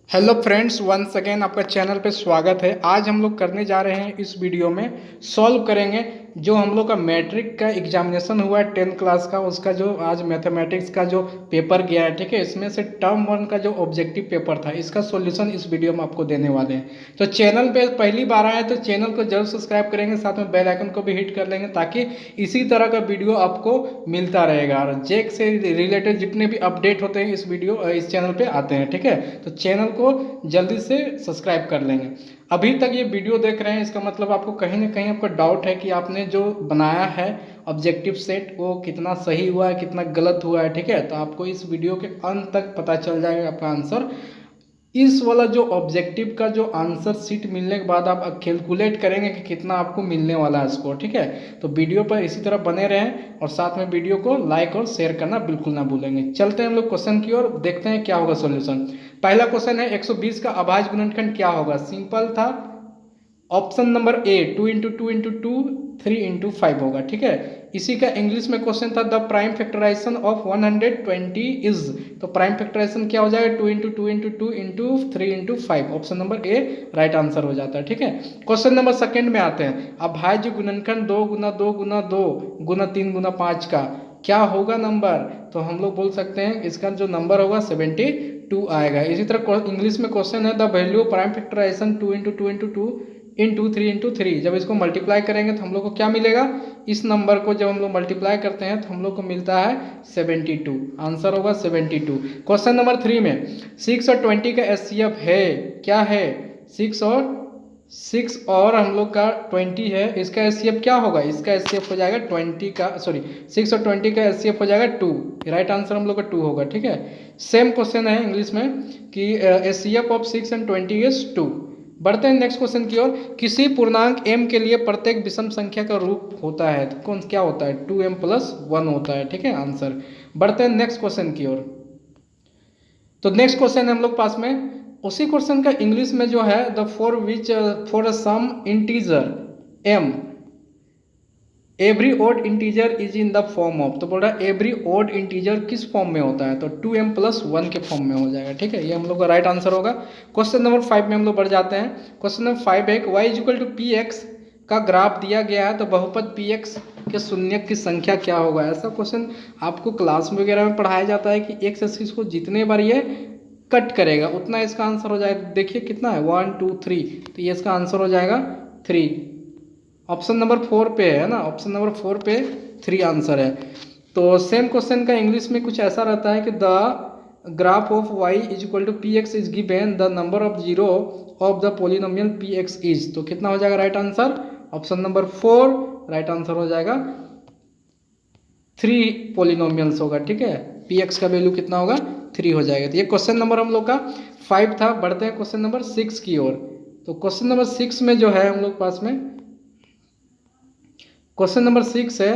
Hello friends, once again आपका channel पे स्वागत है। आज हम लोग करने जा रहे हैं इस वीडियो में सॉल्व करेंगे जो हम लोग का मैट्रिक का एग्जामिनेशन हुआ है 10th क्लास का, उसका जो आज मैथमेटिक्स का जो पेपर गया है, ठीक है। इसमें से टर्म वन का जो ऑब्जेक्टिव पेपर था, इसका सॉल्यूशन इस वीडियो में आपको देने वाले हैं। तो चैनल पे पहली बार आए तो चैनल को जरूर सब्सक्राइब करेंगे, साथ में बेल आइकन को भी हिट कर लेंगे ताकि इसी तरह का वीडियो आपको मिलता रहेगा। और जेक से रिलेटेड जितने भी अपडेट होते हैं इस चैनल पे आते हैं, ठीक है। तो चैनल को जल्दी से सब्सक्राइब कर लेंगे। अभी तक ये वीडियो देख रहे हैं, इसका मतलब आपको कहीं ना कहीं आपका डाउट है कि आपने जो बनाया है ऑब्जेक्टिव सेट वो कितना सही हुआ है, कितना गलत हुआ है, ठीक है। तो आपको इस वीडियो के अंत तक पता चल जाएगा आपका आंसर। इस वाला जो ऑब्जेक्टिव का जो आंसर सीट मिलने के बाद आप कैलकुलेट करेंगे कि कितना आपको मिलने वाला है स्कोर, ठीक है। तो वीडियो पर इसी तरह बने रहें और साथ में वीडियो को लाइक और शेयर करना बिल्कुल ना भूलेंगे। चलते हैं हम लोग क्वेश्चन की ओर, देखते हैं क्या होगा सॉल्यूशन। पहला क्वेश्चन है 120 का अभाज्य गुणनखंड क्या होगा। सिंपल था। ऑप्शन नंबर ए 2 × 2 × 2 3 × 5 होगा, ठीक है। इसी का इंग्लिश में क्वेश्चन था the prime factorisation of 120 is. तो प्राइम फैक्टराइजेशन क्या हो जाएगा 2 × 2 × 2 × 3 × 5। ऑप्शन नंबर ए राइट आंसर हो जाता है, ठीक है। क्वेश्चन नंबर सेकंड में आते हैं। अभाज्य गुणनखंड 2 × 2 × 2 × 3 × 5 का क्या होगा नंबर। तो हम लोग बोल सकते हैं इसका जो नंबर होगा 72 आएगा। इसी तरह इंग्लिश में क्वेश्चन है द वैल्यू प्राइम फैक्टराइजेशन 2 × 2 × 2 × 3 × 3। जब इसको मल्टीप्लाई करेंगे तो हम लोग को क्या मिलेगा, इस नंबर को जब हम लोग मल्टीप्लाई करते हैं तो हम लोग को मिलता है 72। आंसर होगा 72। क्वेश्चन नंबर 3 में 6 और 20 का एचसीएफ है, क्या है। 6 और हम लोग का 20 है, इसका एचसीएफ क्या होगा। इसका एचसीएफ हो जाएगा 20 का, सॉरी 6 और 20 का एचसीएफ हो जाएगा 2। राइट आंसर हम लोग का 2 होगा, ठीक है। सेम क्वेश्चन है इंग्लिश में कि एचसीएफ ऑफ 6 एंड 20 इज 2। बढ़ते हैं नेक्स्ट क्वेश्चन की ओर। किसी पूर्णांक m के लिए प्रत्येक विषम संख्या का रूप होता है, तो कौन क्या होता है 2m+1 होता है, ठीक है आंसर। बढ़ते हैं नेक्स्ट क्वेश्चन की ओर। तो नेक्स्ट क्वेश्चन है हम लोग पास में उसी क्वेश्चन का इंग्लिश में जो है the for a some integer m every odd integer is in the form of. तो बोल रहा है एवरी ओड इंटीजर किस फॉर्म में होता है, तो 2m+1 के फॉर्म में हो जाएगा, ठीक है। ये हम लोग का राइट आंसर होगा। क्वेश्चन नंबर 5 में हम लोग बढ़ जाते हैं। क्वेश्चन नंबर 5 है y = px का ग्राफ दिया गया है तो बहुपद px के शून्य की संख्या क्या होगा। ऐसा क्वेश्चन आपको क्लास वगैरह में पढ़ाया जाता है कि x एक्सिस को जितने बार ये कट करेगा उतना इसका आंसर हो जाएगा। देखिए कितना है 1 2 3, तो ये इसका आंसर हो जाएगा 3। ऑप्शन नंबर 4 पे है ना, ऑप्शन नंबर 4 पे 3 आंसर है। तो सेम क्वेश्चन का इंग्लिश में कुछ ऐसा रहता है कि the graph of y = px is given the number of zero of the polynomial px is. तो कितना हो जाएगा right answer, option number 4 right answer हो जाएगा। 3 पोलिनोमियल्स होगा, ठीक है। px का वैल्यू कितना होगा 3 हो जाएगा। तो ये क्वेश्चन नंबर हम लोग का 5 था। बढ़ते हैं क्वेश्चन नंबर 6 की ओर। तो क्वेश्चन नंबर 6 में जो है हम लोग पास में क्वेश्चन नंबर 6 है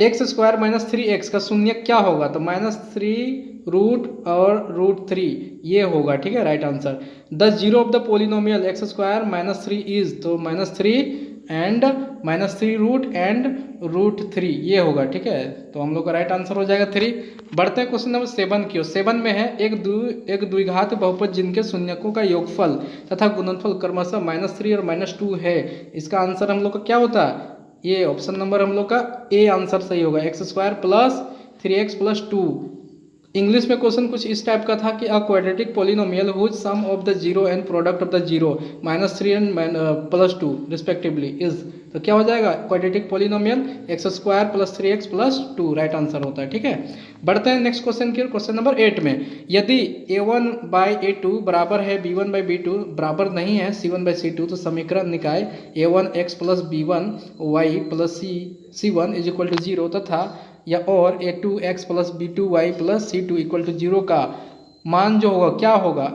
x² - 3x का शून्य क्या होगा। तो -3 रूट और √3 ये होगा, ठीक है right answer. The zero of the polynomial x² - 3 is, तो -3 एंड -3 रूट एंड √3 ये होगा, ठीक है। तो हम लोग का राइट आंसर हो जाएगा 3। बढ़ते हैं क्वेश्चन नंबर 7 की ओर। 7 में है एक द्विघात बहुपद जिनके शून्यकों का योगफल तथा गुणनफल क्रमशः -3 और -2 है। इसका आंसर हम लोग का क्या होता है, ये ऑप्शन नंबर हम लोग का ए आंसर सही होगा, x² + 3x + 2। इंग्लिश में क्वेश्चन कुछ इस टाइप का था कि a quadratic polynomial whose sum of the zero and product of the zero -3 and +2 respectively is. तो क्या हो जाएगा quadratic polynomial x² + 3x + 2 right answer होता है, ठीक है। बढ़ते हैं नेक्स्ट क्वेश्चन की, क्वेश्चन नंबर 8 में यदि a1/a2 बराबर है b1/b2 बराबर नहीं है c1/c2 तो समीकरण निकाय a1x + b1y + c1 = 0 तथा या और a2x + b2y + c2 = 0 का मान जो होगा क्या होगा।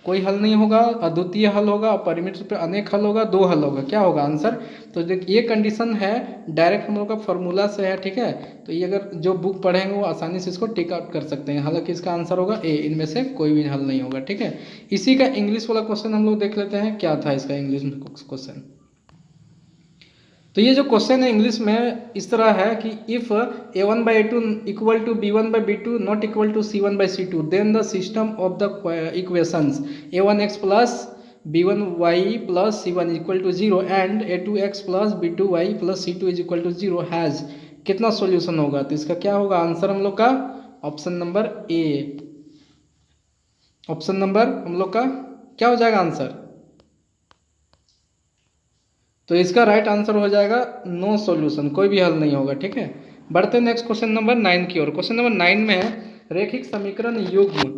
कोई हल नहीं होगा, अद्वितीय हल होगा, परिमित रूप में अनेक हल होगा, 2 हल होगा, क्या होगा आंसर। तो ये कंडीशन है डायरेक्ट हम लोग का फॉर्मूला से है, ठीक है। तो ये अगर जो बुक पढ़ेंगे वो आसानी से इसको टिक आउट कर सकते हैं। हालांकि इसका आंसर होगा ए, इनमें से कोई भी हल नहीं होगा, ठीक है। इसी का इंग्लिश वाला क्वेश्चन हम लोग देख लेते हैं क्या था इसका इंग्लिश में क्वेश्चन। तो ये जो क्वेश्चन है इंग्लिश में इस तरह है कि if a1/a2 equal to b1/b2 not equal to c1/c2 then the system of the equations a1x plus b1y plus c1 equal to 0 and a2x plus b2y plus c2 is equal to 0 has कितना solution होगा। तो इसका क्या होगा answer हम लोग का option number A. Option number हम लोग का क्या हो जाएगा आंसर। तो इसका राइट आंसर हो जाएगा नो सॉल्यूशन, कोई भी हल नहीं होगा। ठीक है, बढ़ते हैं नेक्स्ट क्वेश्चन नंबर 9 की ओर। क्वेश्चन नंबर 9 में है रैखिक समीकरण युग्म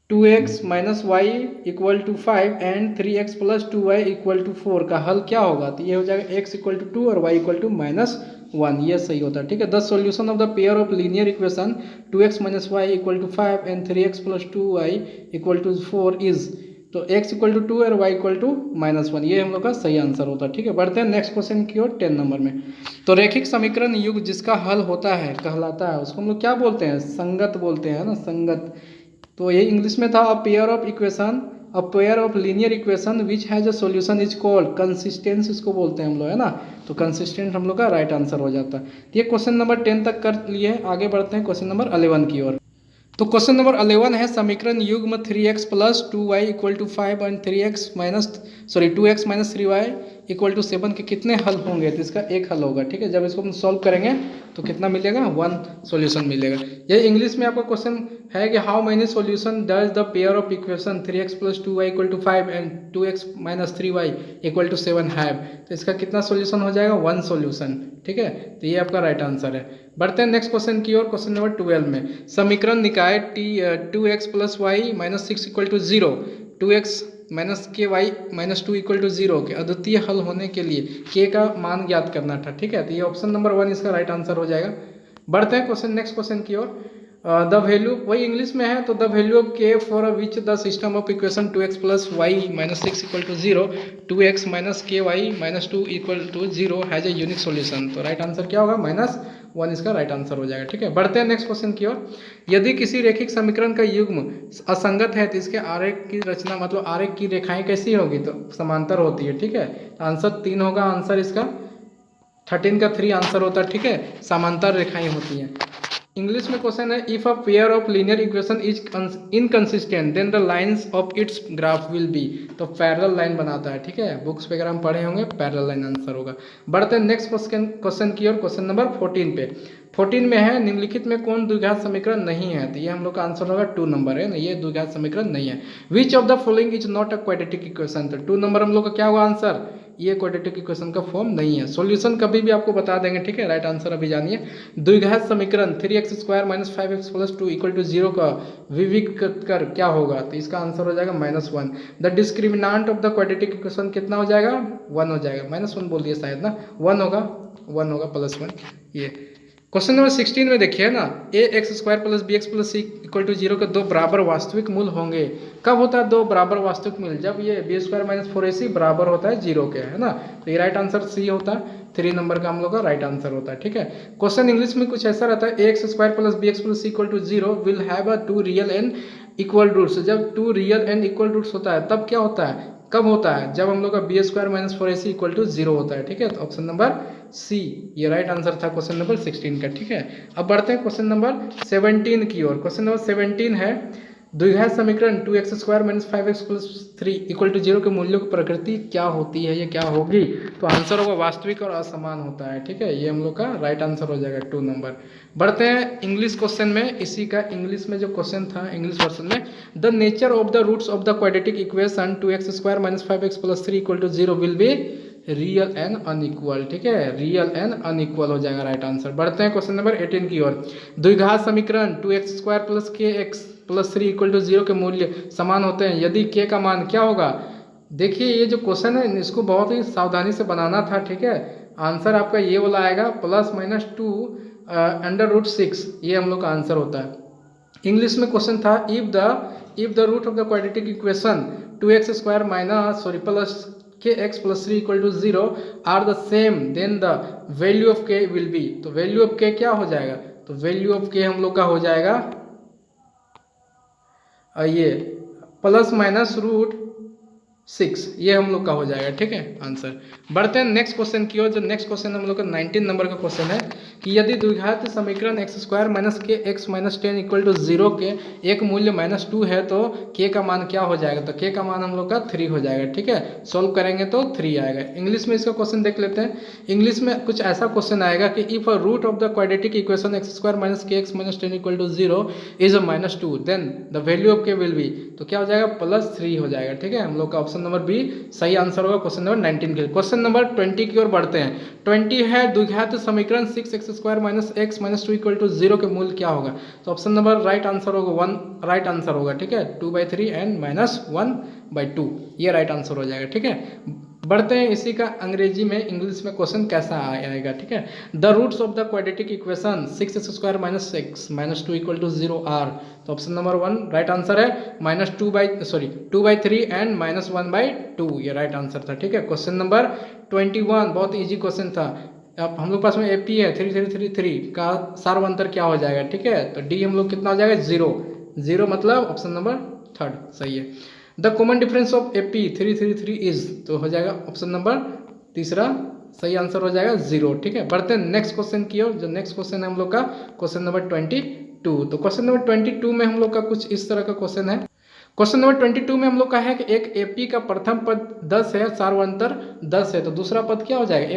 2x minus y equal to 5 and 3x plus 2y equal to 4 का हल क्या होगा। तो ये हो जाएगा x इक्वल टू 2 और y इक्वल टू -1, ये सही होता है। ठीक है, the solution of the pair of linear equation 2x minus y equal to 5 and 3x plus 2y equal to 4 is, तो x इक्वल टू 2 और y इक्वल टू -1, ये हम लोग का सही आंसर होता है। ठीक है, बढ़ते हैं नेक्स्ट क्वेश्चन की ओर 10 नंबर में। तो रैखिक समीकरण युग जिसका हल होता है कहलाता है, उसको हम लोग क्या बोलते हैं, संगत बोलते हैं ना, संगत। तो ये इंग्लिश में था a pair of equation, a pair of linear equation which has a solution is called consistence, इसको बोलते हैं हम लोग, है ना। तो कंसिस्टेंट हम लोग का राइट आंसर हो जाता है। ये क्वेश्चन नंबर 10 तक कर लिए, आगे बढ़ते हैं क्वेश्चन नंबर 11 की ओर। तो क्वेश्चन नंबर 11 है समीकरण युग्म 3x plus 2y equal to 5 and 2x minus 3y equal to 7 के कितने हल होंगे। तो इसका एक हल होगा। ठीक है, जब इसको हम सॉल्व करेंगे तो कितना मिलेगा, 1 सॉल्यूशन मिलेगा। ये इंग्लिश में आपका क्वेश्चन है कि how many solution does the pair of equation 3x plus 2y equal to 5 and 2x minus 3y equal to 7 have. तो इसका कितना सॉल्यूशन हो जाएगा, 1 सॉल्यूशन। ठीक है, तो ये आपका राइट आंसर है। बढ़ते हैं नेक्स्ट क्वेश्चन की ओर। क्वेश्चन नंबर 12 में समीकरण निकाय 2x plus y minus 6 equal to 0, 2x minus k y minus 2 equal to 0 के अद्वितीय हल होने के लिए के का मान ज्ञात करना था। ठीक है, तो ये ऑप्शन नंबर 1 इसका राइट आंसर हो जाएगा। बढ़ते हैं क्वेश्चन नेक्स्ट क्वेश्चन की ओर। द वैल्यू वही इंग्लिश में है, तो the value of k for which the system of equation 2x plus y minus 6 equal to 0, 2x minus k y minus 2 equal to 0 has a unique solution. तो right answer क्या होगा, -1 इसका right answer हो जाएगा। ठीक है, बढ़ते हैं नेक्स्ट क्वेश्चन की ओर। यदि किसी रैखिक समीकरण का युग्म असंगत है तो इसके आरेख की रचना, मतलब आरेख की रेखाएं कैसी होगी, तो समांतर होती है। ठीक है, तो आंसर 3 होगा, आंसर इसका 13 का 3 आंसर होता है। ठीक है, समांतर रेखाएं होती हैं। इंग्लिश में क्वेश्चन है if a pair of linear equation is inconsistent then the lines of its graph will be, तो पैरेलल लाइन बनाता है। ठीक है, बुक्स वगैरह हम पढ़े होंगे, पैरेलल लाइन आंसर होगा। बढ़ते हैं नेक्स्ट क्वेश्चन की ओर। क्वेश्चन नंबर 14 पे 14 में है निम्नलिखित में कौन द्विघात समीकरण नहीं है। तो ये हम लोग का आंसर होगा 2 नंबर है ना, ये द्विघात समीकरण नहीं है। Which of the following is not a quadratic equation, तो 2 नंबर हम लोग का क्या होगा आंसर, ये क्वाड्रेटिक इक्वेशन का फॉर्म नहीं है। सॉल्यूशन कभी भी आपको बता देंगे। ठीक है, राइट आंसर अभी जानिए। द्विघात समीकरण 3x² minus 5x plus 2 equal to 0 का विविक्त कर क्या होगा, तो इसका आंसर हो जाएगा -1। The discriminant of the quadratic equation कितना हो जाएगा, 1 हो जाएगा। -1 बोल दिए शायद ना, 1 होगा, 1 होगा +1। ये क्वेश्चन नंबर 16 में देखिए ना, ax² plus bx plus c equal to 0 के दो बराबर वास्तविक मूल होंगे। कब होता है दो बराबर वास्तविक मूल, जब ये b² माइनस 4ac बराबर होता है 0 के, है ना। तो ये राइट आंसर सी होता है, 3 नंबर का हम लोग का राइट आंसर होता है। ठीक है, क्वेश्चन इंग्लिश में कुछ ऐसा रहता है ax² plus bx plus c equal to 0 will have a 2 real and equal roots. जब 2 रियल एंड इक्वल रूट्स होता है तब क्या होता है, कब होता है, जब हम लोग का b² minus 4ac equal to 0 होता है। ठीक है, तो ऑप्शन नंबर सी ये राइट आंसर था क्वेश्चन नंबर 16 का। ठीक है, अब बढ़ते हैं क्वेश्चन नंबर 17 की ओर। क्वेश्चन नंबर 17 है द्विघात समीकरण 2x² minus 5x plus 3 equal to 0 के मूल्यों की प्रकृति क्या होती है, ये क्या होगी। तो आंसर होगा वास्तविक और असमान होता है। ठीक है, ये हम लोग का राइट आंसर हो जाएगा 2 नंबर। बढ़ते हैं इंग्लिश क्वेश्चन में, इसी का इंग्लिश में जो क्वेश्चन था इंग्लिश वर्जन में, the nature of the roots of the quadratic equation 2x² minus 5x plus 3 equal to 0 will be real and unequal. ठीक है, रियल एंड अनइक्वल हो जाएगा राइट आंसर। बढ़ते हैं क्वेश्चन नंबर 18 की ओर। द्विघात समीकरण 2x² plus kx plus 3 equal to 0 के मूल्य समान होते हैं यदि k का मान क्या होगा। देखिए ये जो क्वेश्चन है इसको बहुत ही सावधानी से बनाना था। ठीक है, आंसर आपका ये वाला आएगा +-2 √6, ये हम लोग का आंसर होता है। इंग्लिश में क्वेश्चन था if the root of the quadratic equation 2x² plus kx plus 3 equal to 0 are the same then the value of k will be. तो वैल्यू ऑफ k क्या हो जाएगा, तो वैल्यू ऑफ k हम लोग का हो जाएगा ये +-√6 6, ये हम लोग का हो जाएगा, ठीक है आंसर। बढ़ते हैं नेक्स्ट क्वेश्चन की ओर। जो नेक्स्ट क्वेश्चन हम लोग का 19 नंबर का क्वेश्चन है कि यदि द्विघात समीकरण x square minus k x minus 10 equal to 0 के एक मूल्य -2 है तो के का मान क्या हो जाएगा। तो के का मान हम लोग का 3 हो जाएगा, ठीक है। सॉल्व करेंगे तो 3 आएगा। इंग्लिश में इसका क्वेश्चन देख लेते हैं। इंग्लिश में कुछ ऐसा क्वेश्चन आएगा कि if a root of the quadratic equation x square minus k x minus 10 equal to 0 is a -2 then the value of k will be, तो क्या हो जाएगा +3 हो जाएगा, ठीक है। हम लोग का ऑप्शन नंबर बी सही आंसर होगा क्वेश्चन नंबर 19 के। क्वेश्चन नंबर 20 की ओर बढ़ते हैं। 20 है द्विघात समीकरण 6x square minus x minus 2 equal to 0 के मूल्य क्या होगा। तो ऑप्शन नंबर राइट आंसर होगा 1 राइट आंसर होगा, ठीक है। 2/3 एंड -1/2 ये राइट आंसर हो जाएगा, ठीक है। बढ़ते हैं इसी का अंग्रेजी में इंग्लिश में क्वेश्चन कैसा आएगा, ठीक है। The roots of the quadratic equation 6x square minus x minus 2 equal to 0 are. तो ऑप्शन नंबर 1 राइट आंसर है। -2/3 एंड -1/2 ये राइट आंसर था, ठीक है। क्वेश्चन नंबर 21 बहुत इजी क्वेश्चन था। अब हम लोग पास में एपी है 3333 का सार्वंतर क्या हो जाएगा, ठीक है। तो डी हम लोग कितना हो जाएगा 0 मतलब ऑप्शन नंबर 3 सही है। The common difference of AP 333 is, तो हो जाएगा ऑप्शन नंबर 3 सही आंसर हो जाएगा 0, ठीक है। बढ़ते हैं नेक्स्ट क्वेश्चन की ओर। जो नेक्स्ट क्वेश्चन है हम लोग का क्वेश्चन नंबर 22। तो क्वेश्चन नंबर 22 में हम लोग का कुछ इस तरह का क्वेश्चन है। क्वेश्चन नंबर 22 में हम लोग का है कि एक एपी का प्रथम पद 10 है, सार्वंतर 10 है, तो दूसरा पद क्या हो जाएगा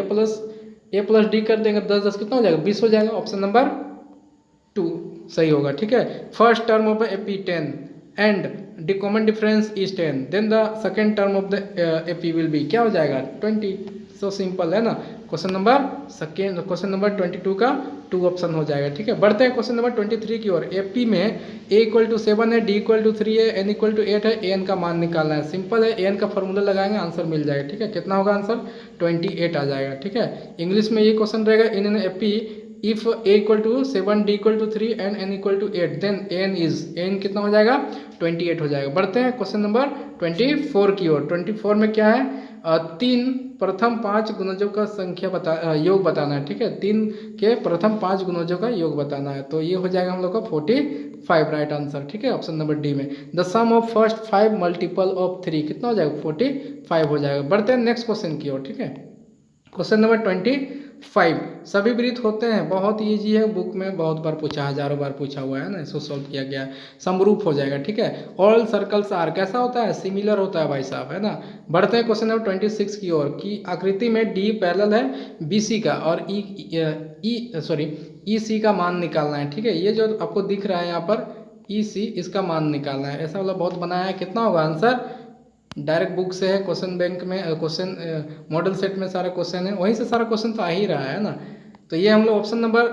ए प्लस डी कर देंगे 10 कितना हो जाएगा 20 हो जाएगा। ऑप्शन नंबर 2 सही होगा, ठीक है। First term of AP 10 and the common difference is 10 then the second term of the AP will be क्या हो जाएगा 20। सो सिंपल है ना। क्वेश्चन नंबर 22 का 2 ऑप्शन हो जाएगा, ठीक है। बढ़ते हैं क्वेश्चन नंबर 23 की ओर। एपी में a = 7 है, d = 3 है, n = 8 है, an का मान निकालना है। सिंपल है, an का फॉर्मूला लगाएंगे आंसर मिल जाएगा, ठीक है। कितना होगा आंसर 28 आ जाएगा, ठीक है। इंग्लिश में ये क्वेश्चन रहेगा in an AP if a = 7 d = 3 and n = 8 then an कितना हो जाएगा 28 हो जाएगा। बढ़ते हैं क्वेश्चन नंबर 24 की ओर। 24 में क्या है 3 प्रथम 5 गुणजों का संख्या योग बताना है, ठीक है। 3 के प्रथम 5 गुणजों का योग बताना है, तो ये हो जाएगा हम लोग का 45 राइट आंसर, ठीक है। ऑप्शन नंबर डी में the sum of first 5 multiple of 3 कितना हो जाएगा 45 हो जाएगा। बढ़ते हैं नेक्स्ट क्वेश्चन की ओर, ठीक है। क्वेश्चन नंबर 25 सभी वृत्त होते हैं, बहुत ईजी है, बुक में बहुत बार पूछा, हजारों बार पूछा हुआ है ना, इसको सॉल्व किया गया है। समरूप हो जाएगा, ठीक है। ऑल सर्कल्स आर कैसा होता है सिमिलर होता है भाई साहब, है ना। बढ़ते हैं क्वेश्चन नंबर 26 की ओर कि आकृति में डी पैरेलल है बीसी का और ई सी का मान निकालना है, ठीक है। ये जो आपको दिख रहा है यहाँ पर ई सी इसका मान निकालना है। ऐसा वाला बहुत बनाया है, कितना होगा आंसर डायरेक्ट बुक से है, क्वेश्चन बैंक में क्वेश्चन मॉडल सेट में सारा क्वेश्चन है, वहीं से सारा क्वेश्चन तो आ ही रहा है ना। तो ये हम लोग ऑप्शन नंबर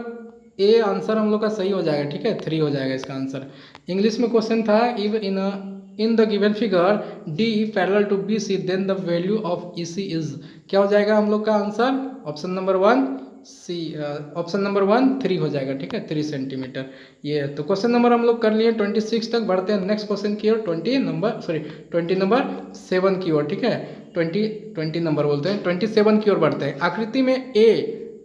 ए आंसर हम लोग का सही हो जाएगा, ठीक है। 3 हो जाएगा इसका आंसर। इंग्लिश में क्वेश्चन था if in the given figure D parallel to B C then the value of E C is, क्या हो जाएगा हम लोग का answer option number 1 C, option number 1 3 हो जाएगा, ठीक है 3 सेंटीमीटर। ये तो क्वेश्चन नंबर हम लोग कर लिए 26 तक। बढ़ते हैं नेक्स्ट क्वेश्चन की ओर 20 नंबर 7 की ओर, ठीक है। 20 नंबर बोलते हैं 27 की ओर बढ़ते हैं। आकृति में ए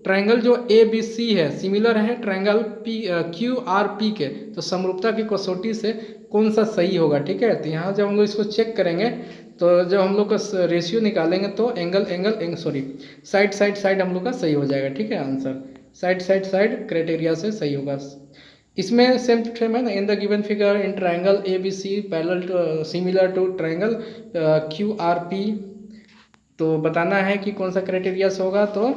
ट्रायंगल जो ए बी सी है सिमिलर है triangle P Q R P के, तो समरूपता की कसौटी से कौन सा सही होगा, ठीक है। तो यहाँ जब हम लोग इसको चेक करेंगे तो जब हम लोग का रेशियो निकालेंगे तो साइड हम लोग का सही हो जाएगा, ठीक है। आंसर साइड क्राइटेरिया से सही होगा। इसमें सेम है ना, in the given figure in triangle A B C parallel similar to triangle Q R P, तो बताना है कि कौन सा क्राइटेरिया से होगा, तो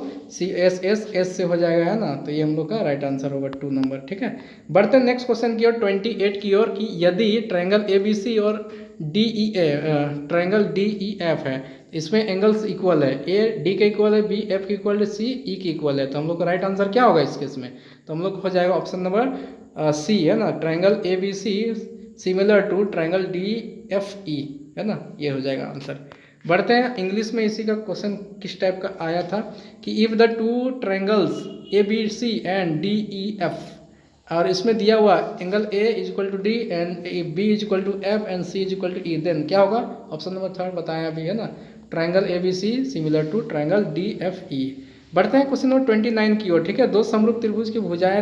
एस से हो जाएगा, है ना। तो ये हम लोग का राइट आंसर होगा 2 नंबर, ठीक है। बढ़ते हैं नेक्स्ट क्वेश्चन की ओर 28 की ओर कि यदि ट्रायंगल ए बी सी और ट्रायंगल डी ई एफ है, इसमें एंगल्स इक्वल है, ए डी के इक्वल है, बी एफ के इक्वल है, सी ई के इक्वल है, तो हम लोग का राइट आंसर क्या होगा इस केस में, तो हम लोग हो जाएगा ऑप्शन नंबर सी, है ना। Triangle A B C similar to triangle D F E, है ना, ये हो जाएगा आंसर। बढ़ते हैं इंग्लिश में इसी का क्वेश्चन किस टाइप का आया था कि if the 2 triangles A B C and D E F, और इसमें दिया हुआ angle A = D and B = F and C = E, then क्या होगा ऑप्शन नंबर 3 बताया अभी, है ना। Triangle A B C similar to triangle D F E. बढ़ते हैं क्वेश्चन नंबर 29 की ओर, ठीक है। 2 समरूप त्रिभुज की भुजाएं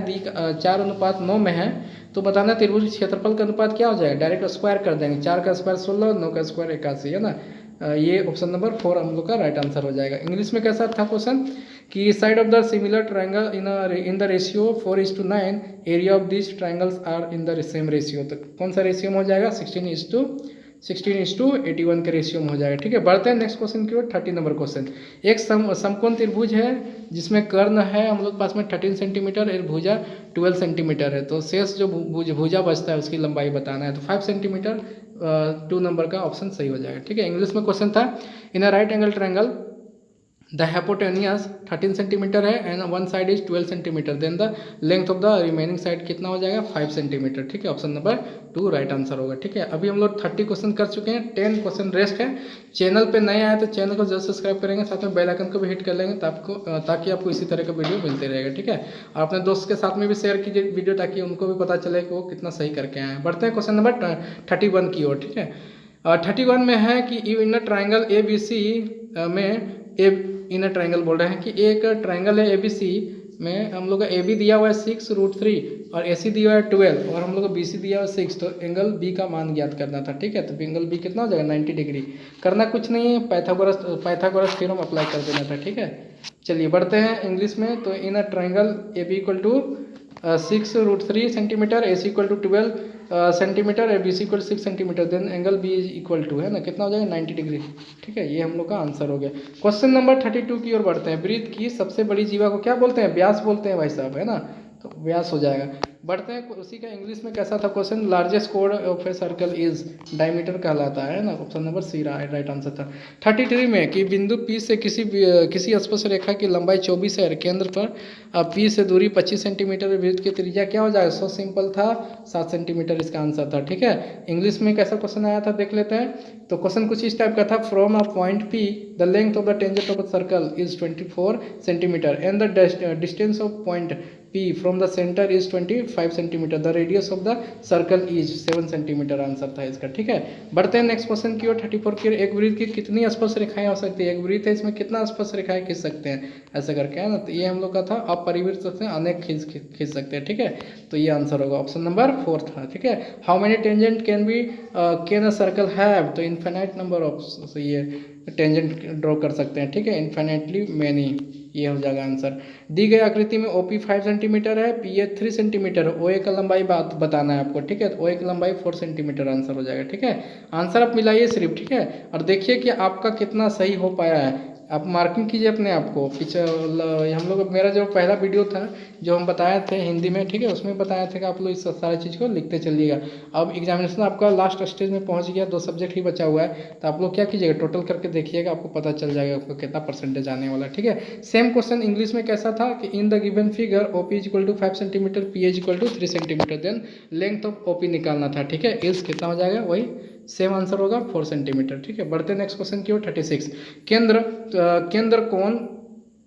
4:9 में है, तो बताना त्रिभुज के क्षेत्रफल का अनुपात क्या हो जाएगा, डायरेक्ट स्क्वायर कर देंगे। 4 का स्क्वायर 16, 9 का स्क्वायर 81, है ना। ये ऑप्शन नंबर 4 हम लोग का राइट आंसर हो जाएगा। इंग्लिश में कैसा था क्वेश्चन कि side of the similar triangle in the ratio 4:9, area of this triangles are in the same ratio. तो कौन सा रेशियो में हो जाएगा? 16:81 के रेशियो में हो जाएगा। ठीक है, बढ़ते हैं नेक्स्ट क्वेश्चन की ओर। 30 नंबर क्वेश्चन, एक समकोण त्रिभुज है जिसमें कर्ण है हम लोग पास में 13 सेंटीमीटर, एक भुजा 12 सेंटीमीटर है। तो शेष जो भुजा बचता है उसकी लंबाई बताना है। तो 5 सेंटीमीटर 2 नंबर का ऑप्शन सही हो जाएगा। ठीक है, इंग्लिश में क्वेश्चन था in a right angle triangle the hypotenuse 13 centimetre है and one side is 12 centimetre, then the length of the remaining side कितना हो जाएगा? 5 सेंटीमीटर। ठीक है, ऑप्शन नंबर 2 राइट आंसर होगा। ठीक है, अभी हम लोग 30 क्वेश्चन कर चुके हैं, 10 क्वेश्चन रेस्ट है। चैनल पे नए आए तो चैनल को जरूर सब्सक्राइब करेंगे, साथ में बेल आइकन को भी हिट कर लेंगे ताकि आपको इसी तरह का वीडियो मिलते रहेगा। ठीक है, और अपने दोस्त के साथ में भी शेयर कीजिए वीडियो ताकि उनको भी पता चले कि वो कितना सही करके आए हैं। बढ़ते हैं क्वेश्चन नंबर 31 की ओर। ठीक है, 31 में है कि इन ट्राइंगल ए बी सी में इन ट्राइंगल बोल रहे हैं कि एक ट्राइंगल है ए बी सी में हम लोग का ए बी दिया हुआ है 6√3 और ए सी दिया हुआ है 12 और हम लोग को बी सी दिया हुआ है 6। तो एंगल बी का मान ज्ञात करना था। ठीक है, तो एंगल बी कितना हो जाएगा? 90 डिग्री। करना कुछ नहीं है, पाइथागोरस थ्योरम अप्लाई कर देना था। ठीक है, चलिए बढ़ते हैं इंग्लिश में। तो in triangle A B equal to 6√3 centimetre, A C equal to 12 centimetre, A B C equal 6 centimetre, then angle B is equal to है ना कितना हो जाएगा? 90 डिग्री। ठीक है, ये हम लोग का आंसर हो गया। क्वेश्चन नंबर 32 की ओर बढ़ते हैं। वृत्त की सबसे बड़ी जीवा को क्या बोलते हैं? व्यास बोलते हैं भाई साहब, है ना, तो व्यास हो जाएगा। बढ़ते हैं उसी का इंग्लिश में कैसा था क्वेश्चन? लार्जेस्ट कोड of a circle is diameter कहलाता है ना, option number C right answer था। 33 में कि बिंदु P से किसी स्पर्श रेखा की लंबाई 24 है, केंद्र पर P से दूरी 25 सेंटीमीटर, वृत्त की त्रिज्या क्या हो जाएगा? सो सिंपल था, 7 सेंटीमीटर इसका आंसर था। ठीक है, इंग्लिश में कैसा क्वेश्चन आया था देख लेते हैं। तो क्वेश्चन कुछ इस टाइप का था, from a point P the length of the tangent of a circle is 24 centimetre and the distance of point P from the center is 25 centimetre, the radius of the circle is 7 centimetre answer था इसका। ठीक है, बढ़ते हैं next question की ओर। 34 की एक वृत्त की कितनी स्पर्श रेखाएं हो सकती है? एक वृत्त है, इसमें कितना स्पर्श रेखाएं खींच सकते हैं ऐसा करके, है ना। तो ये हम लोग का था अपरिवृत्त से अनेक खींच सकते हैं। ठीक है, तो ये आंसर होगा ऑप्शन नंबर 4 था। ठीक है, how many tangent can a circle have? तो इन्फिनाइट नंबर ऑफ ये टेंजेंट ड्रॉ कर सकते हैं। ठीक है, इन्फिनाइटली मैनी, ये हो जाएगा आंसर। दी गई आकृति में OP 5 सेंटीमीटर है, PA 3 सेंटीमीटर, OA का लंबाई बताना है आपको। ठीक है, तो OA की लंबाई 4 सेंटीमीटर आंसर हो जाएगा। ठीक है, आंसर आप मिलाइए सिर्फ। ठीक है, और देखिए कि आपका कितना सही हो पाया है, आप मार्किंग कीजिए अपने आप को। पीछे हम लोग मेरा जो पहला वीडियो था जो हम बताए थे हिंदी में, ठीक है, उसमें बताया था कि आप लोग इस सारी चीज़ को लिखते चलिएगा। अब एग्जामिनेशन आपका लास्ट स्टेज में पहुंच गया, 2 सब्जेक्ट ही बचा हुआ है, तो आप लोग क्या कीजिएगा, टोटल करके देखिएगा, आपको पता चल जाएगा आपको कितना परसेंटेज आने वाला है। ठीक है, सेम क्वेश्चन इंग्लिश में कैसा था कि in the given figure OP is equal to 5 centimetre, PA is equal to 3 centimetre, then length of OP निकालना था। ठीक है, इज कितना हो जाएगा? वही सेम आंसर होगा 4 सेंटीमीटर। ठीक है, बढ़ते नेक्स्ट क्वेश्चन की ओर। 36 केंद्र कोण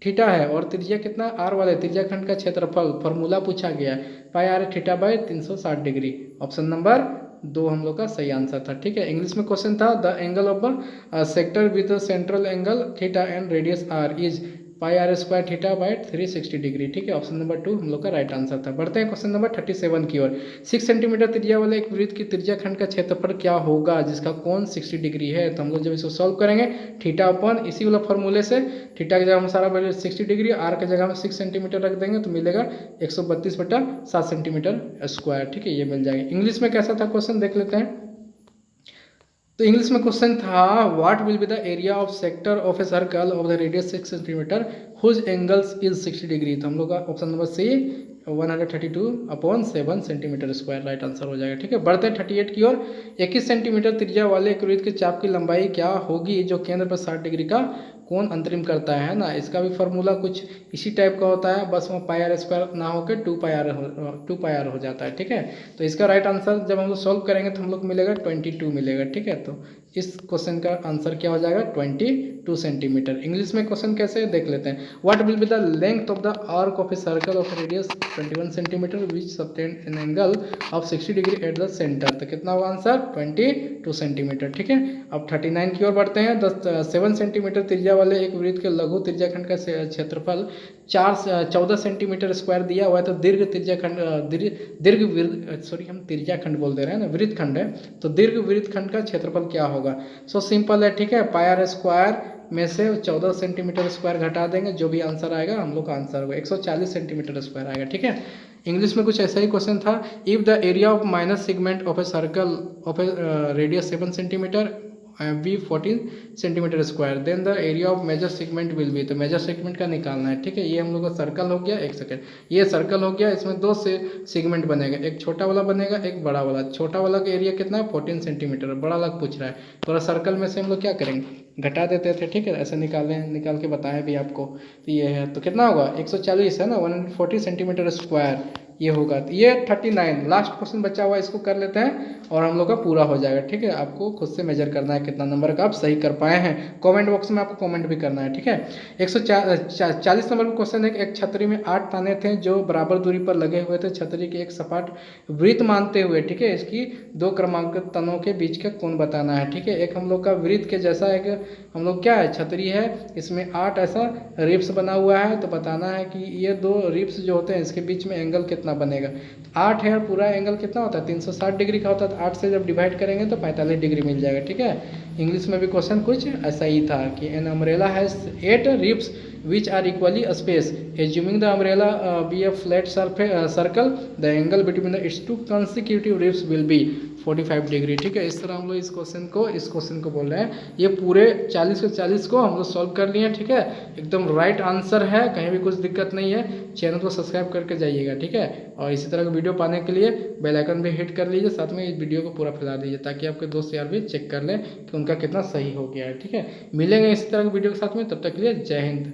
थीटा है और त्रिज्या कितना? R वाले त्रिज्या खंड का क्षेत्रफल फॉर्मूला पूछा गया है, पाई R theta by 360 degree. Option number 2 हम लोग का सही आंसर था। ठीक है, इंग्लिश में क्वेश्चन था the angle of sector with central angle theta and radius R is pi R square theta by 360 degree. ठीक है, ऑप्शन नंबर 2 हम लोग का राइट आंसर था। बढ़ते हैं क्वेश्चन नंबर 37 की ओर। 6 सेंटीमीटर त्रिज्या वाले एक वृत्त की त्रिज्या खंड का क्षेत्रफल क्या होगा जिसका कोण 60 डिग्री है? तो हम लोग जब इसको सॉल्व करेंगे, थीटा अपन इसी वाला फॉर्मूले से, थीटा की जगह हम सारा वैल्यू 60 डिग्री, R की जगह में 6 सेंटीमीटर रख देंगे तो मिलेगा 132/7 सेंटीमीटर स्क्वायर। ठीक है, ये मिल जाएगा। इंग्लिश में कैसा था क्वेश्चन देख लेते हैं। तो इंग्लिश में क्वेश्चन था what will be the area of sector of a circle of the radius 6 centimetre whose angles is 60 degree. तो हम लोग का option number C 132/7 centimetre square right answer हो जाएगा। ठीक है, बढ़ते हैं 38 की ओर। 21 सेंटीमीटर त्रिज्या वाले एक वृत्त के चाप की लंबाई क्या होगी जो केंद्र पर 60 डिग्री का कोण अंतरिम करता है ना। इसका भी फॉर्मूला कुछ इसी टाइप का होता है, बस वो पाई R स्क्वायर ना होकर 2 पाई R हो जाता है। ठीक है, तो इसका राइट आंसर जब हम लोग सॉल्व करेंगे तो हम लोग मिलेगा 22 मिलेगा। ठीक है, तो इस क्वेश्चन का आंसर क्या हो जाएगा? 22 सेंटीमीटर। इंग्लिश में क्वेश्चन कैसे देख लेते हैं। What will be the length of the arc of a circle of radius 21 centimetre which subtend an angle of 60 degree at the centre. तो कितना होगा आंसर? 22 सेंटीमीटर। ठीक है, अब 39 की ओर बढ़ते हैं। 7 सेंटीमीटर त्रिज्या वाले एक वृत्त के लघु त्रिज्याखंड का क्षेत्रफल 14 सेंटीमीटर स्क्वायर दिया हुआ है। तो दीर्घ त्रिज्याखंड हम त्रिज्याखंड बोल दे रहे हैं ना, वृत्तखंड है, तो दीर्घ वृत्तखंड का क्षेत्रफल क्या होगा? होगा। सो सिंपल है, ठीक है। पाई आर स्क्वायर में से 14 सेंटीमीटर स्क्वायर घटा देंगे, जो भी आंसर आएगा हम लोग का आंसर होगा 140 सेंटीमीटर स्क्वायर आएगा, ठीक है। इंग्लिश में कुछ ऐसा ही क्वेश्चन था। If the area of minus segment of a circle of a radius 7 centimetre be 14 centimetre square, then the area of major segment will be. तो मेजर सेगमेंट का निकालना है, ठीक है। ये हम लोग का सर्कल हो गया, एक सेकेंड, ये सर्कल हो गया, इसमें दो से सेगमेंट बनेगा, एक छोटा वाला बनेगा, एक बड़ा वाला। छोटा वाला का एरिया कितना है 14 सेंटीमीटर, बड़ा वाला पूछ रहा है। थोड़ा सर्कल में से हम लोग क्या करेंगे, घटा देते थे, ठीक है। ऐसे निकाल के बताएं भी आपको। तो ये है, तो कितना होगा 140 है ना, 140 सेंटीमीटर स्क्वायर ये होगा। तो ये 39 लास्ट क्वेश्चन बचा हुआ, इसको कर लेते हैं और हम लोग का पूरा हो जाएगा, ठीक है। आपको खुद से मेजर करना है कितना नंबर का आप सही कर पाए हैं। कमेंट बॉक्स में आपको कमेंट भी करना है, ठीक है। 140 नंबर का क्वेश्चन है। एक छतरी में 8 ताने थे जो बराबर दूरी पर लगे हुए थे छतरी के एक सपाट वृत्त मानते हुए, ठीक है। इसकी दो क्रमांकित तनों के बीच का कोण बताना है, ठीक है। एक हम लोग का वृत्त के जैसा एक हम लोग क्या है छतरी है, इसमें 8 ऐसा रिप्स बना हुआ है। तो बताना है कि ये दो रिप्स जो होते हैं इसके बीच में एंगल कितना बनेगा। 8 है और पूरा एंगल कितना होता है 360 डिग्री का होता है। तो 8 से जब डिवाइड करेंगे तो 45 डिग्री मिल जाएगा, ठीक है। इंग्लिश में भी क्वेश्चन कुछ ऐसा ही था कि an umbrella has 8 ribs which are equally spaced. Assuming the umbrella be a flat circle, the angle between its two consecutive ribs will be 45 degree, ठीक है। इस तरह हम लोग इस क्वेश्चन को बोल रहे हैं। ये पूरे 40 के 40 को हम लोग सॉल्व कर लिए, ठीक है। एकदम राइट आंसर है, कहीं भी कुछ दिक्कत नहीं है। चैनल को सब्सक्राइब करके जाइएगा, ठीक है। और इसी तरह का वीडियो पाने के लिए बेल आइकन भी हिट कर लीजिए, साथ में इस वीडियो को पूरा फैला दीजिए ताकि आपके दोस्त यार भी चेक कर लें कि उनका कितना सही हो गया है, ठीक है। मिलेंगे इसी तरह की वीडियो के साथ में, तब तक के लिए जय हिंद।